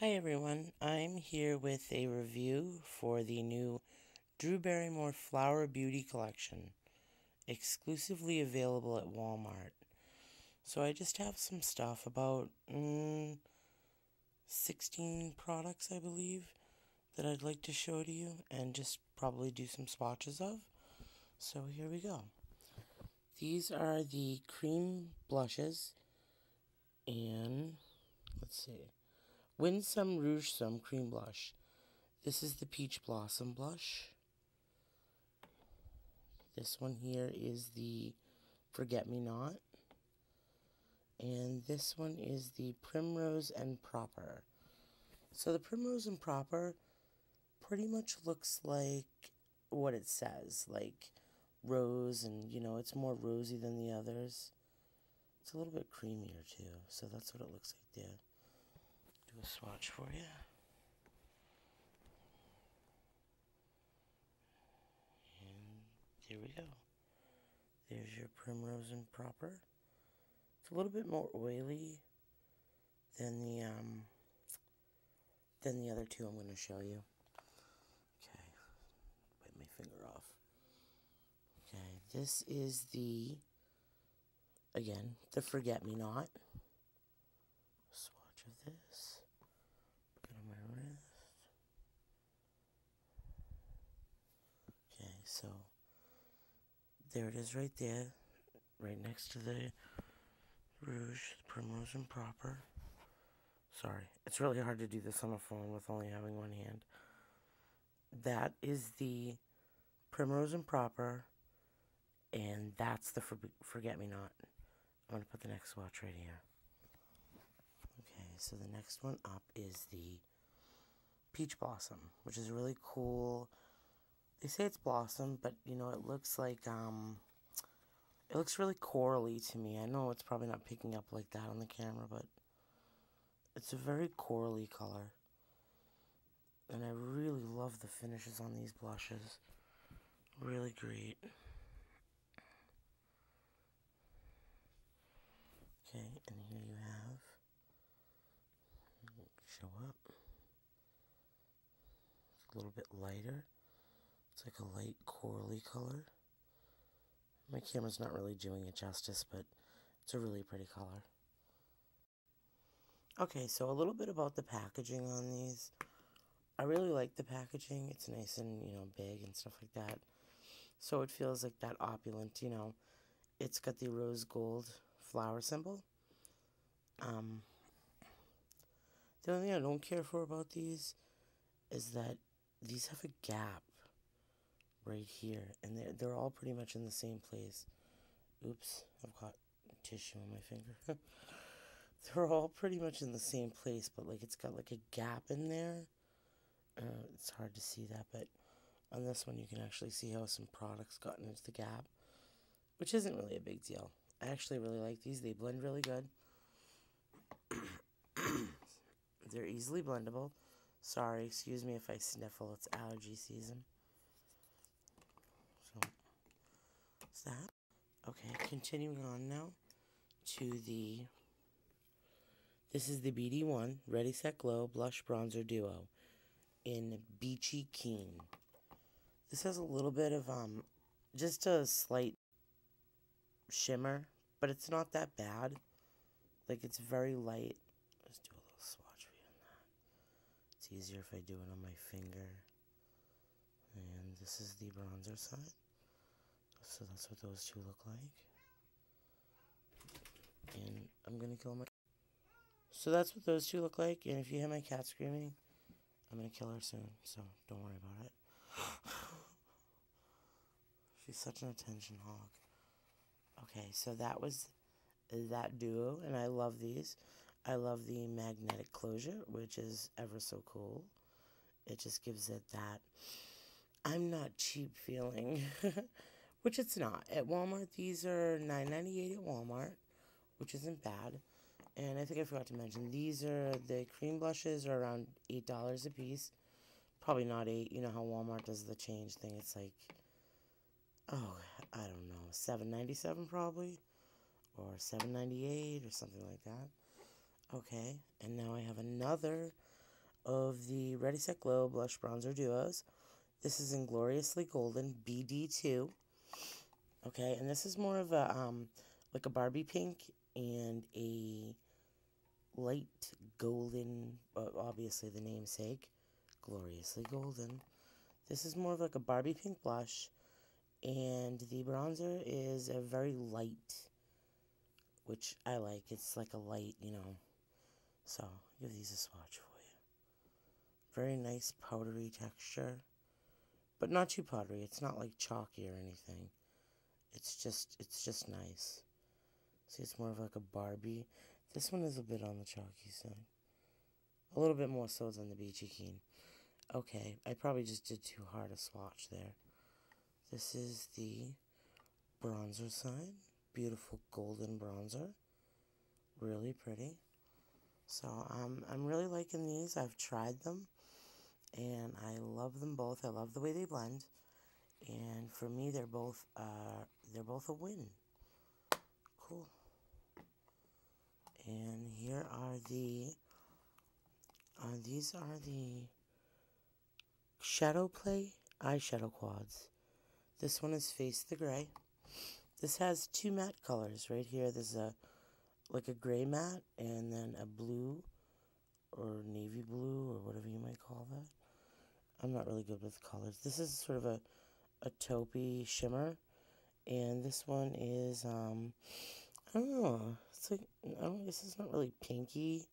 Hi everyone, I'm here with a review for the new Drew Barrymore Flower Beauty Collection, exclusively available at Walmart. So I just have some stuff, about 16 products I believe, that I'd like to show to you and just probably do some swatches of. So here we go. These are the cream blushes, and let's see. Winsome Rouge Some Cream Blush. This is the Peach Blossom Blush. This one here is the Forget Me Not. And this one is the Primrose and Proper. So the Primrose and Proper pretty much looks like what it says, like rose, and it's more rosy than the others. It's a little bit creamier too, so that's what it looks like there. Do a swatch for you. And there we go. There's your Primrose and Proper. It's a little bit more oily than the other two I'm going to show you. Okay, wipe my finger off. Okay, this is the Forget Me Not. Swatch of this. Put it on my wrist. Okay, so there it is right there, right next to the Rouge, the Primrose and Proper. Sorry, it's really hard to do this on a phone with only having one hand. That is the Primrose and Proper, and that's the Forget Me Not. I'm going to put the next swatch right here. Okay, so the next one up is the Peach Blossom, which is really cool. They say it's blossom, but it looks like, it looks really corally to me. I know it's probably not picking up like that on the camera, but it's a very corally color. And I really love the finishes on these blushes. Really great. Okay, and here you have, show up. It's a little bit lighter. It's like a light corally color. My camera's not really doing it justice, but it's a really pretty color. Okay, so a little bit about the packaging on these. I really like the packaging. It's nice and, big and stuff like that. So it feels like that opulent, It's got the rose gold flower symbol. The only thing I don't care for about these is that these have a gap right here, and they're all pretty much in the same place. Oops, I've got tissue on my finger. They're all pretty much in the same place, but like it's got like a gap in there. It's hard to see that, but on this one you can actually see how some products gotten into the gap, which isn't really a big deal. I actually really like these. They blend really good. They're easily blendable. Sorry, excuse me if I sniffle. It's allergy season. So, what's that? Okay, continuing on now to the... This is the BD1 Ready Set Glow Blush Bronzer Duo in Beachy Keen. This has a little bit of, just a slight shimmer, but it's not that bad. Like, it's very light. Let's do a little swatch for you on that. It's easier if I do it on my finger. And this is the bronzer side. So that's what those two look like. And I'm gonna kill my... So that's what those two look like, and if you hear my cat screaming, I'm gonna kill her soon, so don't worry about it. She's such an attention hog. Okay, so that was that duo, and I love these. I love the magnetic closure, which is ever so cool. It just gives it that I'm not cheap feeling, which it's not. At Walmart, these are $9.98 at Walmart, which isn't bad. And I think I forgot to mention, these are, the cream blushes are around $8 a piece. Probably not 8, you know how Walmart does the change thing. It's like, oh, I don't know, $7.97 probably, or $7.98 or something like that. Okay, and now I have another of the Ready Set Glow Blush Bronzer Duos. This is in Gloriously Golden BD2. Okay, and this is more of a, like a Barbie pink and a light golden, obviously the namesake, Gloriously Golden. This is more of like a Barbie pink blush, and the bronzer is a very light, which I like. It's like a light, you know. So, I'll give these a swatch for you. Very nice powdery texture, but not too powdery. It's not like chalky or anything. It's just nice. See, it's more of like a Barbie. This one is a bit on the chalky side. A little bit more so than the Beachy Keen. Okay, I probably just did too hard a swatch there. This is the bronzer side. Beautiful golden bronzer. Really pretty. So, I'm really liking these. I've tried them, and I love them both. I love the way they blend. And for me, they're both a win. Cool. And here are these are the Shadow Play eyeshadow quads. This one is Face the Gray. This has two matte colors right here. There's like a gray matte and then a blue or navy blue or whatever you might call that. I'm not really good with colors. This is sort of a taupey shimmer, and this one is I don't know. It's like, I don't guess it's not really pinky.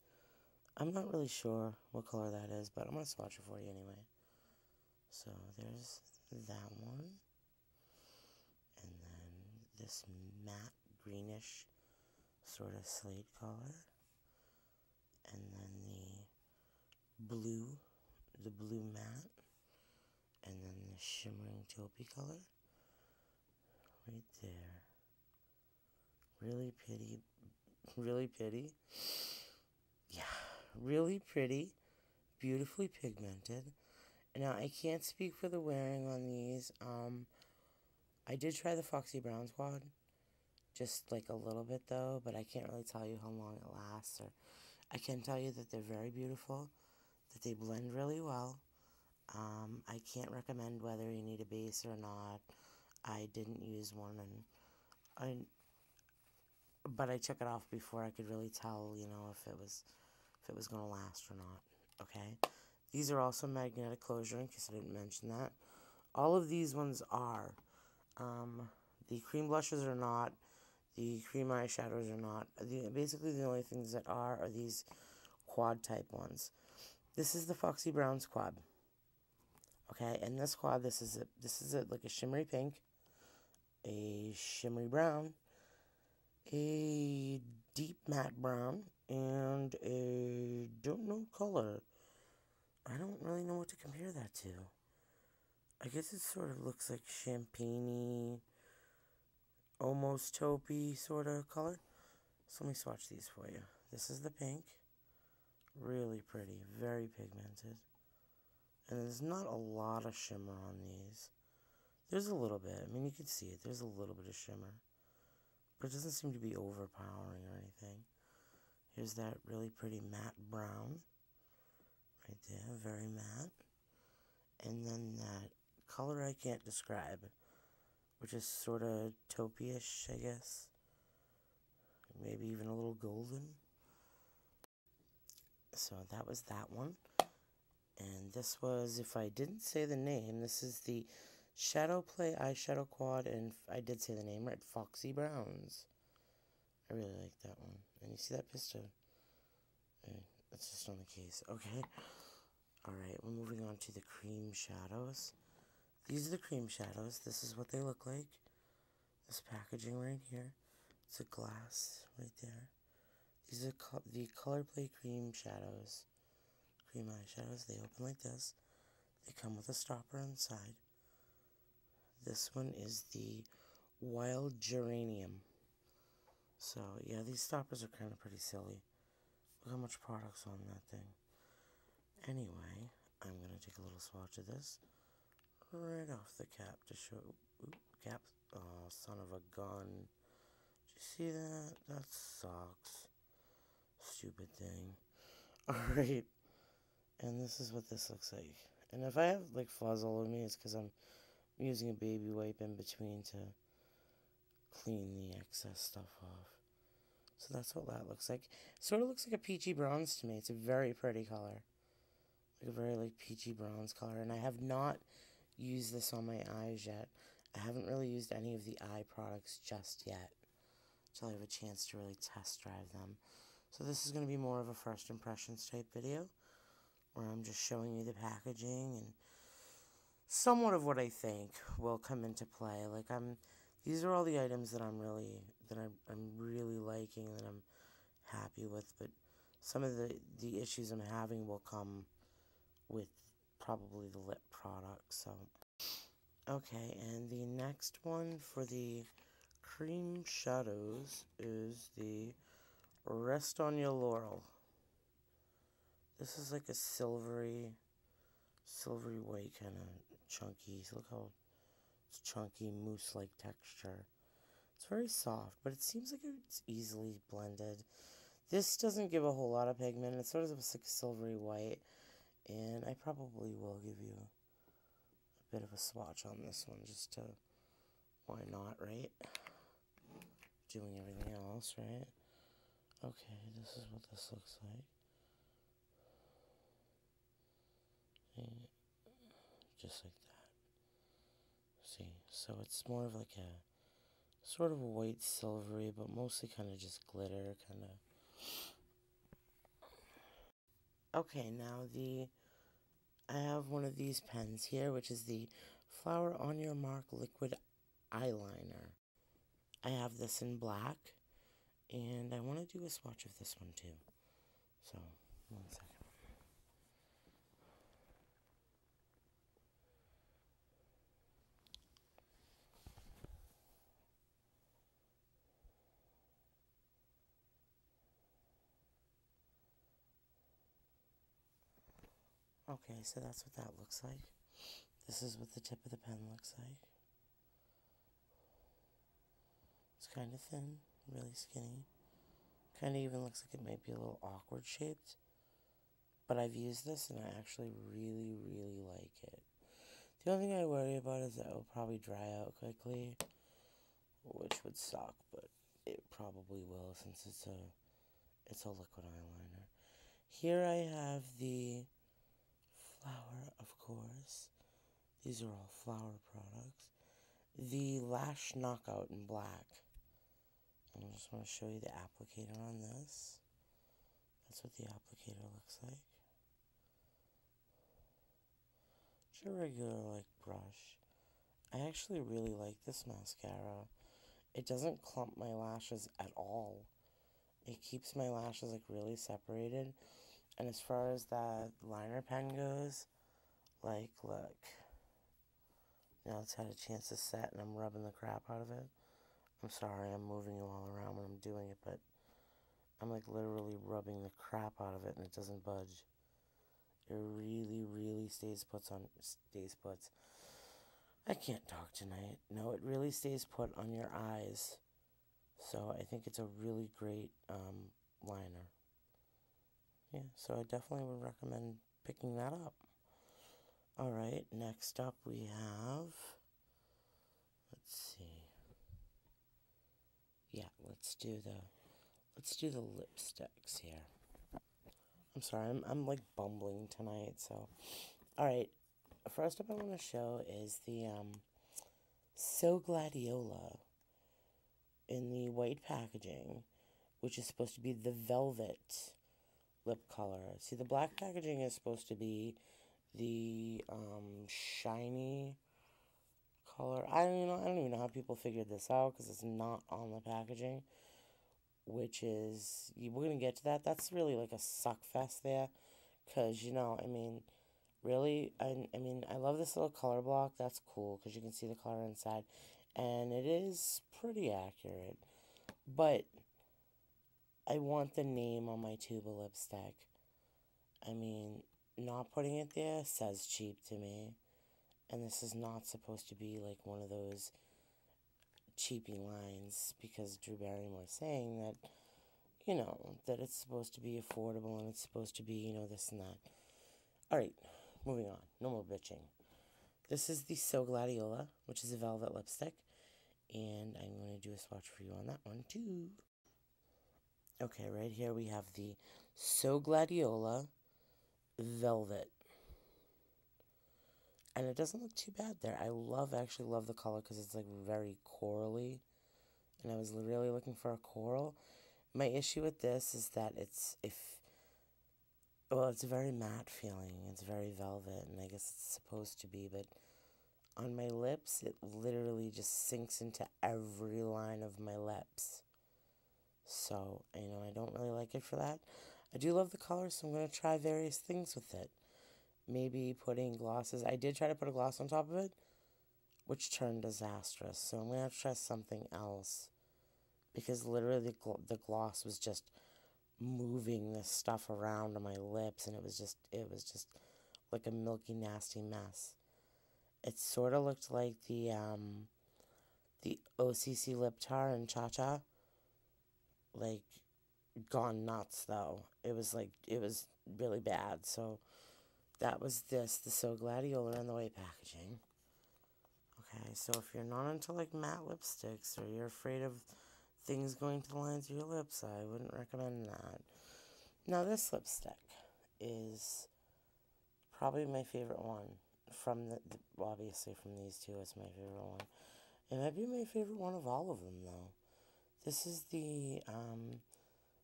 I'm not really sure what color that is, but I'm gonna swatch it for you anyway. So there's that one, and then this matte greenish sort of slate color, and then the blue matte, and then the shimmering taupey color right there. Really pretty. Yeah, really pretty, beautifully pigmented. Now, I can't speak for the wearing on these. I did try the Foxy Brown Squad, just like a little bit though, but I can't really tell you how long it lasts. Or I can tell you that they're very beautiful, that they blend really well. I can't recommend whether you need a base or not. I didn't use one, but I took it off before I could really tell, you know, if it was going to last or not. Okay? These are also magnetic closure, in case I didn't mention that. All of these ones are. The cream blushes are not. The cream eyeshadows are not. Basically, the only things that are these quad type ones. This is the Foxy Brown Squad. Okay, and this quad, this is like a shimmery pink, a shimmery brown, a deep matte brown, and a don't know color. I don't really know what to compare that to. I guess it sort of looks like champagne-y, almost taupey sort of color. So let me swatch these for you. This is the pink. Really pretty. Very pigmented. And there's not a lot of shimmer on these. There's a little bit. I mean, you can see it. There's a little bit of shimmer. But it doesn't seem to be overpowering or anything. Here's that really pretty matte brown. Right there. Very matte. And then that color I can't describe, which is sort of taupey-ish, I guess. Maybe even a little golden. So that was that one. And this was, if I didn't say the name, this is the Shadow Play Eyeshadow Quad, and I did say the name right, Foxy Browns. I really like that one. And you see that piston? That's just on the case. Okay. Alright, we're moving on to the cream shadows. These are the cream shadows. This is what they look like. This packaging right here. It's a glass right there. These are the Color Play cream shadows. Cream eyeshadows. They open like this. They come with a stopper inside. This one is the Wild Geranium. So, yeah, these stoppers are kind of pretty silly. Look how much product's on that thing. Anyway, I'm going to take a little swatch of this right off the cap to show. Cap. Oh, son of a gun. Did you see that? That sucks. Stupid thing. Alright. And this is what this looks like. And if I have like fuzz all over me, it's because I'm using a baby wipe in between to clean the excess stuff off. So that's what that looks like. Sort of looks like a peachy bronze to me. It's a very pretty color. Like a very like peachy bronze color. And I have not used this on my eyes yet. I haven't really used any of the eye products just yet, until I have a chance to really test drive them. So this is going to be more of a first impressions type video, where I'm just showing you the packaging and somewhat of what I think will come into play. Like these are all the items that I'm really liking, that I'm happy with, but some of the issues I'm having will come with probably the lip product. So okay, and the next one for the cream shadows is the Rest on Your Laurel. This is like a silvery white, kind of chunky. So look how it's chunky, mousse-like texture. It's very soft, but it seems like it's easily blended. This doesn't give a whole lot of pigment. It's sort of like a silvery white, and I probably will give you a bit of a swatch on this one, just to, why not, right? Doing everything else, right? Okay, this is what this looks like. And just like that. See, so it's more of like a sort of a white silvery, but mostly kind of just glitter, kind of. Okay, now I have one of these pens here, which is the Flower on Your Mark Liquid Eyeliner. I have this in black, and I want to do a swatch of this one too. So, 1 second. Okay, so that's what that looks like. This is what the tip of the pen looks like. It's kind of thin, really skinny. Kind of even looks like it might be a little awkward shaped. But I've used this and I actually really, really like it. The only thing I worry about is that it will probably dry out quickly, which would suck, but it probably will, since it's a liquid eyeliner. Here I have the Flower, of course. These are all Flower products. The Lash Knockout in black. And I just want to show you the applicator on this. That's what the applicator looks like. It's a regular, like, brush. I actually really like this mascara. It doesn't clump my lashes at all. It keeps my lashes, like, really separated. And as far as that liner pen goes, like, look. Now it's had a chance to set and I'm rubbing the crap out of it. I'm sorry, I'm moving you all around when I'm doing it, but I'm like literally rubbing the crap out of it and it doesn't budge. It really, really stays put. I can't talk tonight. No, it really stays put on your eyes. So I think it's a really great liner. Yeah, so I definitely would recommend picking that up. Alright, next up we have, let's see. Yeah, let's do the lipsticks here. I'm sorry, I'm like bumbling tonight, so. Alright, first up I want to show is the So Gladiola in the white packaging, which is supposed to be the velvet lip color. See, the black packaging is supposed to be the shiny color. I don't even know how people figured this out, because it's not on the packaging, which is, we're going to get to that. That's really like a suck fest there, because, I mean, really, I mean, I love this little color block. That's cool, because you can see the color inside, and it is pretty accurate, but I want the name on my tube of lipstick. I mean, not putting it there says cheap to me. And this is not supposed to be like one of those cheapy lines, because Drew Barrymore is saying that, that it's supposed to be affordable and it's supposed to be, this and that. Alright, moving on. No more bitching. This is the So Gladiola, which is a velvet lipstick. And I'm going to do a swatch for you on that one, too. Okay, right here we have the So Gladiola Velvet. And it doesn't look too bad there. I actually love the color because it's like very corally. And I was really looking for a coral. My issue with this is that it's a very matte feeling. It's very velvet, and I guess it's supposed to be, but on my lips, it literally just sinks into every line of my lips. So, I don't really like it for that. I do love the color, so I'm going to try various things with it. Maybe putting glosses. I did try to put a gloss on top of it, which turned disastrous. So I'm going to have to try something else. Because literally the gloss was just moving this stuff around on my lips, and it was just like a milky, nasty mess. It sort of looked like the OCC lip tar in Cha Cha, like gone nuts though. It was really bad. So that was the So Gladiola in the white packaging. Okay, so if you're not into like matte lipsticks, or you're afraid of things going to the lines of your lips, I wouldn't recommend that. Now this lipstick is probably my favorite one from obviously from these two. It's my favorite one. It might be my favorite one of all of them though. This is the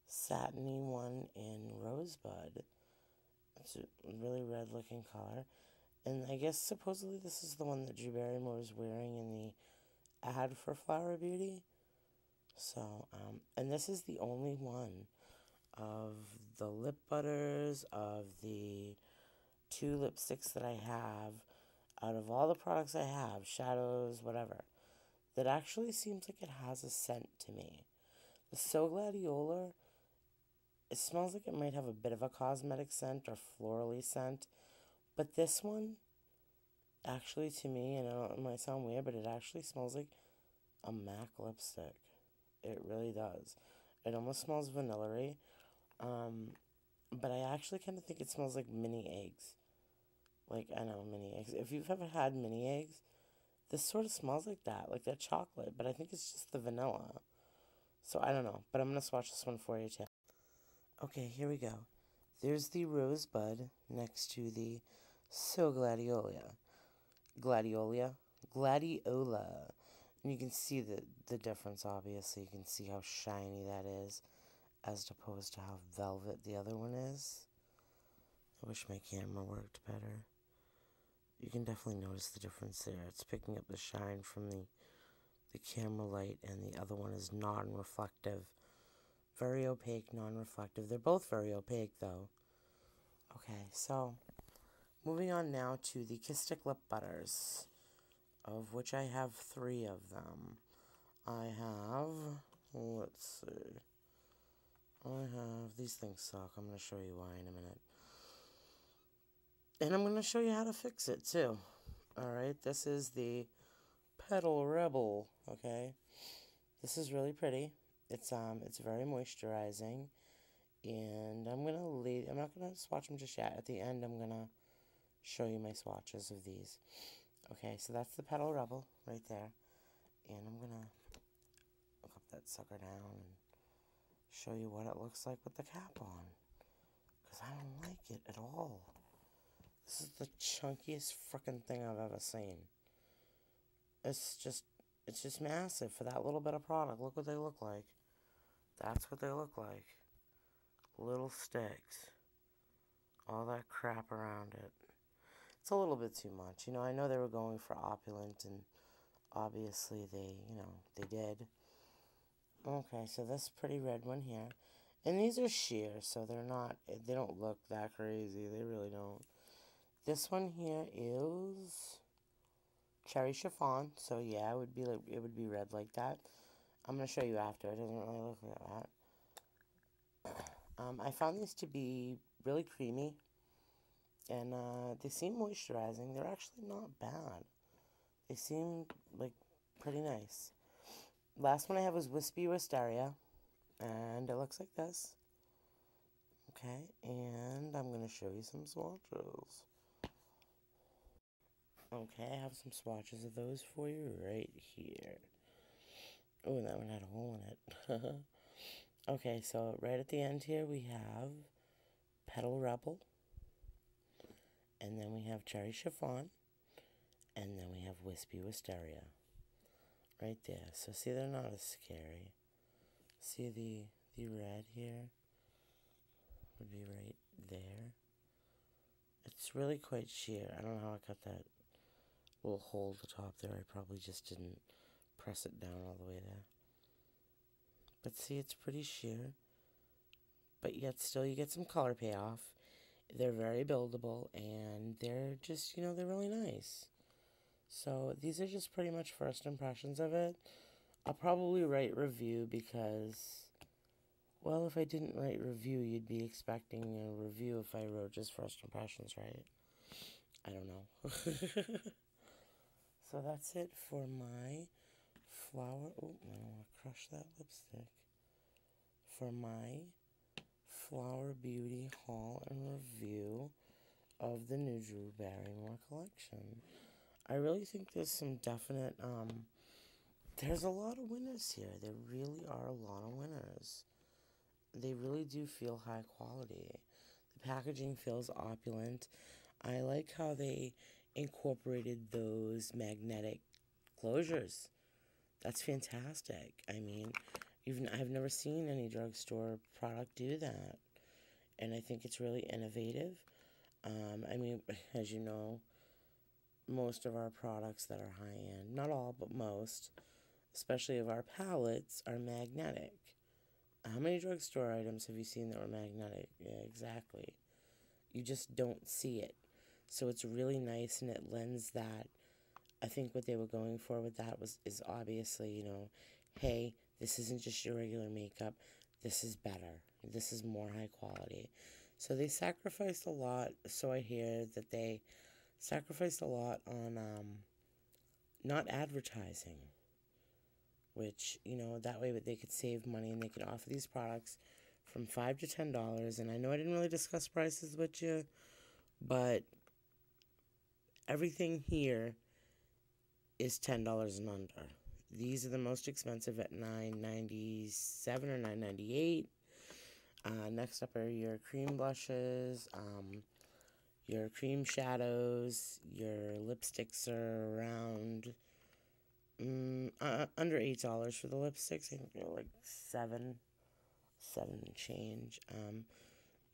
satiny one in Rosebud. It's a really red looking color. And I guess supposedly this is the one that Drew Barrymore is wearing in the ad for Flower Beauty. So, and this is the only one of the lip butters, of the 2 lipsticks that I have, out of all the products I have, shadows, whatever, that actually seems like it has a scent to me. The So Gladiola, it smells like it might have a bit of a cosmetic scent or florally scent, but this one, actually to me, and I know it might sound weird, but it actually smells like a MAC lipstick. It really does. It almost smells vanilla-y. But I actually kind of think it smells like mini eggs. Like, I know, mini eggs. If you've ever had mini eggs, this sort of smells like that chocolate. But I think it's just the vanilla. So, I don't know. But I'm going to swatch this one for you, too. Okay, here we go. There's the Rosebud next to the So Gladiola. Gladiola. And you can see the difference, obviously. You can see how shiny that is, as opposed to how velvet the other one is. I wish my camera worked better. You can definitely notice the difference there. It's picking up the shine from the camera light, and the other one is non-reflective. Very opaque, non-reflective. They're both very opaque, though. Okay, so moving on now to the Kistic Lip Butters, of which I have 3 of them. I have, let's see, these things suck. I'm going to show you why in a minute. And I'm going to show you how to fix it, too. Alright, this is the Petal Rebel, okay? This is really pretty. It's very moisturizing. And I'm not going to swatch them just yet. At the end, I'm going to show you my swatches of these. Okay, so that's the Petal Rebel right there. And I'm going to look up that sucker down and show you what it looks like with the cap on. Because I don't like it at all. This is the chunkiest frickin' thing I've ever seen. It's just massive for that little bit of product. Look what they look like. That's what they look like. Little sticks. All that crap around it. It's a little bit too much. I know they were going for opulent, and obviously they did. Okay, so this pretty red one here. And these are sheer, so they don't look that crazy. They really don't. This one here is cherry chiffon, so yeah, it would be red like that. I'm gonna show you after. It doesn't really look like that. I found these to be really creamy, and they seem moisturizing. They're actually not bad. They seem like pretty nice. Last one I have was Wispy Wisteria, and it looks like this. Okay, and I'm going to show you some swatches. Okay, I have some swatches of those for you right here. Oh, that one had a hole in it. Okay, so right at the end here we have Petal Rebel, and then we have Cherry Chiffon, and then we have Wispy Wisteria. Right there. So see, they're not as scary. See the red here would be right there. It's really quite sheer. I don't know how I cut that little hole at the top there. I probably just didn't press it down all the way there. But see, it's pretty sheer. But yet still you get some color payoff. They're very buildable, and they're just, they're really nice. So these are just pretty much first impressions of it. I'll probably write review because, well, if I didn't write review, you'd be expecting a review if I wrote just first impressions, right? I don't know. So that's it for my flower. Oh, I don't want to crush that lipstick. For my Flower Beauty haul and review of the new Drew Barrymore collection. I really think there's some definite, there's a lot of winners here. There really are a lot of winners. They really do feel high quality. The packaging feels opulent. I like how they incorporated those magnetic closures. That's fantastic. I mean, I've never seen any drugstore product do that. And I think it's really innovative. I mean, as you know, most of our products that are high-end, not all, but most, especially of our palettes, are magnetic. How many drugstore items have you seen that were magnetic? Yeah, exactly. You just don't see it. So it's really nice, and it lends that. I think what they were going for with that is obviously, hey, this isn't just your regular makeup. This is better. This is more high quality. So they sacrificed a lot. So I hear that they sacrificed a lot on not advertising, which, that way they could save money and they could offer these products from $5 to $10. And I know I didn't really discuss prices with you, but everything here is $10 and under. These are the most expensive at $9.97 or $9.98. Next up are your cream blushes, your cream shadows. Your lipsticks are around under $8 for the lipsticks. I think they're like seven and change.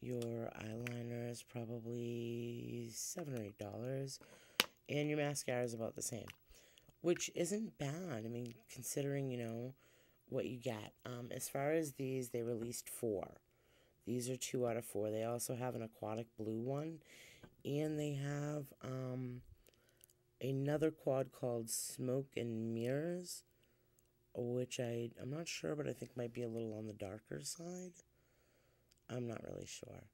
Your eyeliner is probably $7 or $8, and your mascara is about the same, which isn't bad. I mean, considering what you get. As far as these, they released 4. These are 2 out of 4. They also have an aquatic blue one, and they have another quad called Smoke and Mirrors, which I'm not sure, but I think might be a little on the darker side. I'm not really sure.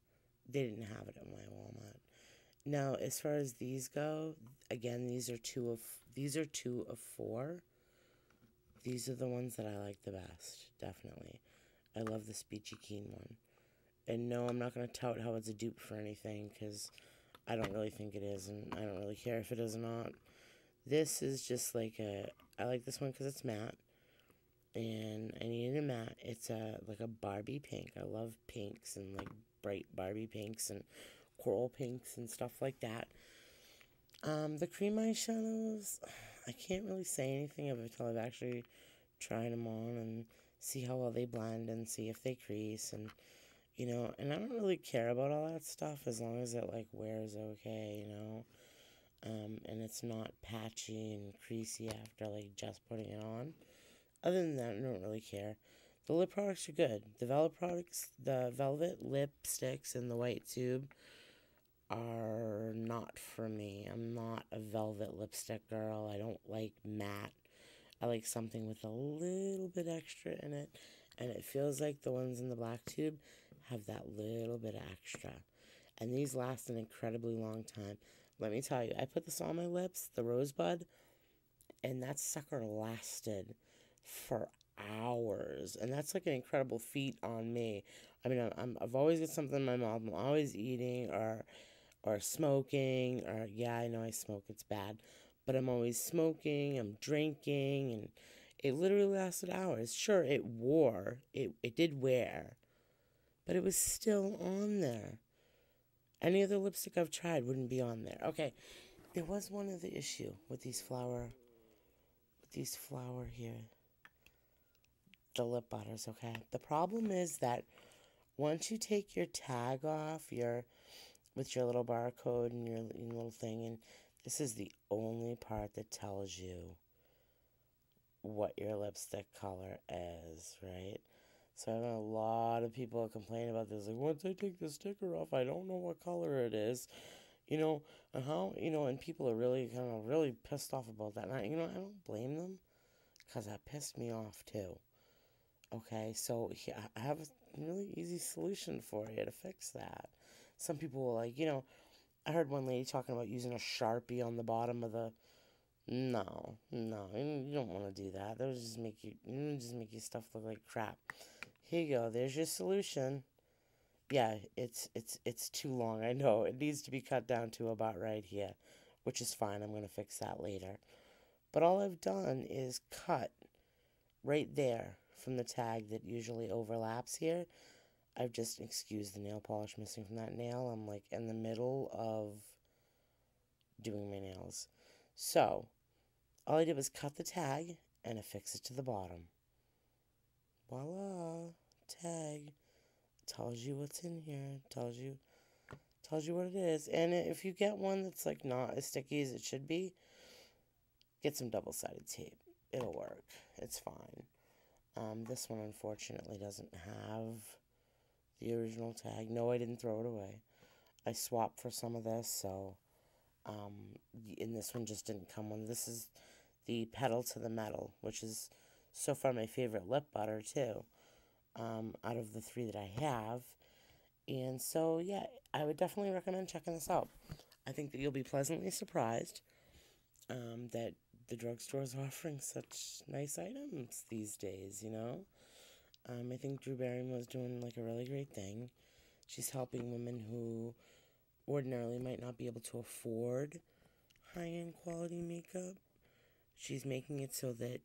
They didn't have it at my Walmart. Now, as far as these go, again, these are two of 4. These are the ones that I like the best, definitely. I love the Speechy Keen one. And no, I'm not going to tout how it's a dupe for anything, because I don't really think it is, and I don't really care if it is or not. This is just like I like this one because it's matte, and I needed a matte. It's like a Barbie pink. I love pinks and like bright Barbie pinks and coral pinks and stuff like that. The cream eyeshadows, I can't really say anything of it until I've actually tried them on and see how well they blend and see if they crease, and and I don't really care about all that stuff as long as it like wears okay, and it's not patchy and creasy after like just putting it on. Other than that, I don't really care. The lip products are good. The velvet lipsticks and the white tube are not for me. I'm not a velvet lipstick girl. I don't like matte. I like something with a little bit extra in it, and it feels like the ones in the black tube have that little bit extra. And these last an incredibly long time. Let me tell you, I put this on my lips, the Rosebud, and that sucker lasted for hours, and that's like an incredible feat on me. I mean, I've always got something in my mouth. I'm always eating or smoking, or yeah, I know I smoke. It's bad, but I'm always smoking. I'm drinking, and it literally lasted hours. Sure, it did wear, but it was still on there. Any other lipstick I've tried wouldn't be on there. Okay, there was one other issue with these flower here, the lip butters. Okay, the problem is that once you take your tag off, with your little barcode and your little thing, and this is the only part that tells you what your lipstick color is, right? So I have a lot of people complain about this. Like, once I take the sticker off, I don't know what color it is. And how, and people are really kind of really pissed off about that. And I don't blame them, because that pissed me off too. Okay, so yeah, I have a really easy solution for you to fix that. Some people will, like, I heard one lady talking about using a Sharpie on the bottom of the. No, no, you don't want to do that. That would just make your stuff look like crap. Here you go. There's your solution. Yeah, it's too long. I know it needs to be cut down to about right here, which is fine. I'm gonna fix that later. But all I've done is cut right there from the tag that usually overlaps here. I've just excused the nail polish missing from that nail. I'm like in the middle of doing my nails. So, all I did was cut the tag and affix it to the bottom. Voila! Tag. Tells you what's in here. Tells you what it is. And if you get one that's like not as sticky as it should be, get some double-sided tape. It'll work. It's fine. This one unfortunately doesn't have the original tag. No, I didn't throw it away. I swapped for some of this, so and this one just didn't come one. This is the Pedal to the Metal, which is so far my favorite lip butter too, out of the three that I have. And so yeah, I would definitely recommend checking this out. I think that you'll be pleasantly surprised that the drugstore is offering such nice items these days, I think Drew Barrymore is doing like a really great thing. She's helping women who ordinarily might not be able to afford high-end quality makeup. She's making it so that,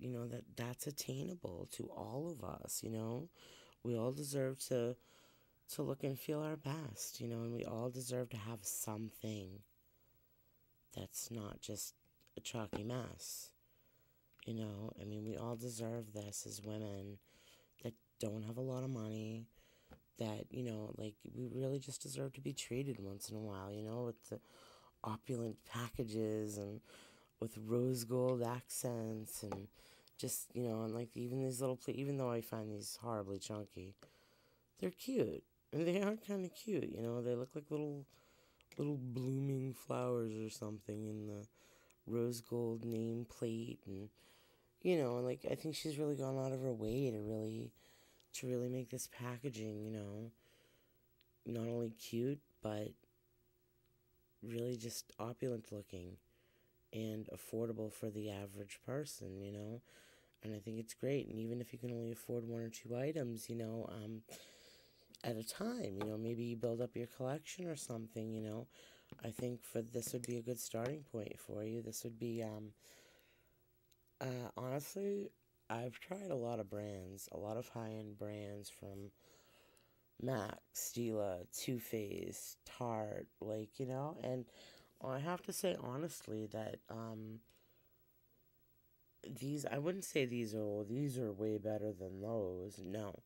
that's attainable to all of us, We all deserve to look and feel our best, and we all deserve to have something that's not just a chalky mess, I mean, we all deserve this as women that don't have a lot of money, that, like, we really just deserve to be treated once in a while, with the opulent packages and with rose gold accents and just, and like even these little, even though I find these horribly chunky, they're cute. And they are kind of cute, they look like little blooming flowers or something in the rose gold nameplate, and and like I think she's really gone out of her way to really make this packaging, not only cute but really just opulent looking and affordable for the average person, and I think it's great. And even if you can only afford one or two items, at a time, maybe you build up your collection or something, I think for this would be a good starting point for you. This would be, honestly, I've tried a lot of brands, a lot of high-end brands from MAC, Stila, Too Faced, Tarte, like, and I have to say honestly that, I wouldn't say these are way better than those, no.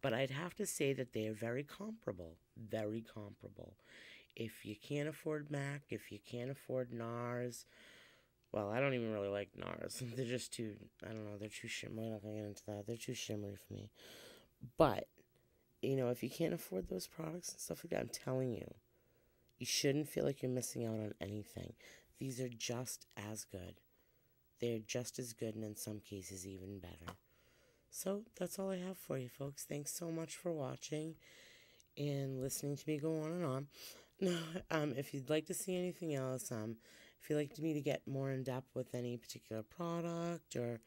But I'd have to say that they are very comparable, very comparable. If you can't afford MAC, if you can't afford NARS, well, I don't even really like NARS. They're just too, I don't know, they're too shimmery. We're not going to get into that. They're too shimmery for me. But, if you can't afford those products and stuff like that, I'm telling you, you shouldn't feel like you're missing out on anything. These are just as good. They're just as good, and in some cases even better. So that's all I have for you, folks. Thanks so much for watching and listening to me go on and on. Now, if you'd like to see anything else, if you'd like me to get more in depth with any particular product, or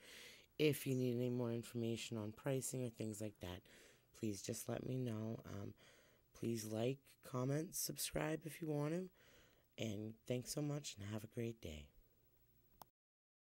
If you need any more information on pricing or things like that, please just let me know. Please like, comment, subscribe if you want to. And thanks so much and have a great day.